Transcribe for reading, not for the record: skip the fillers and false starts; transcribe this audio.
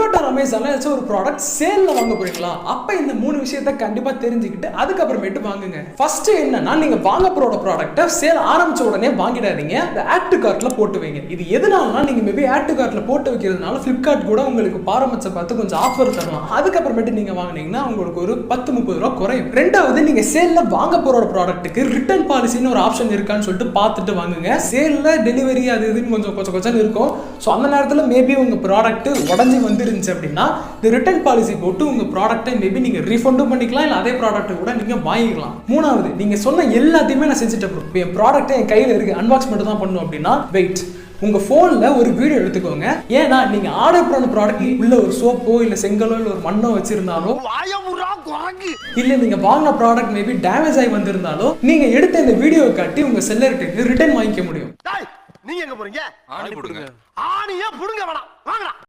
Flipkart or Amazon ஒரு product சேல்ல வாங்க போறீங்களா? அப்ப இந்த மூணு விஷயத்தை கண்டிப்பா தெரிஞ்சுக்கிட்டு அதுக்கு அப்புறமேட்டு வாங்குங்க. ஃபர்ஸ்ட் என்னன்னா நீங்க வாங்க போற ப்ராடக்ட்ட சேல் ஆரம்பிச்ச உடனே வாங்கிடாதீங்க. இந்த ஆட் டு கார்ட்ல போட்டு வைங்க. இது எதனாலனா நீங்க மேபி ஆட் டு கார்ட்ல போட்டு வைக்கிறதுனால Flipkart கூட உங்களுக்கு பாரபட்சம் பார்த்து கொஞ்சம் ஆஃபர் தரலாம். அதுக்கு அப்புறமேட்டு நீங்க வாங்குனீங்கன்னா உங்களுக்கு ஒரு 10-30 ரூபாய் குறையும். ரெண்டாவது நீங்க சேல்ல வாங்க போற ப்ராடக்ட்டுக்கு ரிட்டர்ன் பாலிசின்னு ஒரு ஆப்ஷன் இருக்கான்னு சொல்லிட்டு பார்த்துட்டு வாங்குங்க. சேல்ல டெலிவரி அது இதுன்னு கொஞ்சம் கொஞ்சம் இருக்கும். ஸோ அந்த நேரத்தில் மேபி உங்க ப்ராடக்ட் உடஞ்சி வந்துருந்துச்சு அப்படின்னா இந்த ரிட்டர்ன் பாலிசி போட்டு உங்க ப்ராடக்ட்டை மேபி நீங்க ரீஃபண்டும் பண்ணிக்கலாம், இல்லை அதே ப்ராடக்ட்டை கூட நீங்க வாங்கிக்கலாம். மூணாவது, நீங்க சொன்ன எல்லாத்தையுமே நான் செஞ்சுட்டேன் ப்ரோ, என் ப்ராடக்ட்டை என் கையில் இருக்கு, அன்பாக்ஸ் மட்டும் தான் பண்ணணும் அப்படின்னா வெயிட், உங்க போன்ல ஒரு வீடியோ எடுத்துக்கோங்க. ஏன்னா நீங்க ஆர்டர் பண்ண ப்ராடக்ட் உள்ள ஒரு சோப்போ இல்ல செங்கலோ இல்ல ஒரு மண்ணோ வச்சிருந்தாலும், இல்ல நீங்க வாங்கின ப்ராடக்ட் மேபி டேமேஜ் ஆகி வந்திருந்தாலும் நீங்க எடுத்த இந்த வீடியோவை காட்டி உங்க செல்லர்கிட்ட ரிட்டர்ன் வாங்கிக்க முடியும். நீங்க எங்க போறீங்க? ஆணி புடுங்க. ஆணியே புடுங்க வேணாம், வாங்கடா.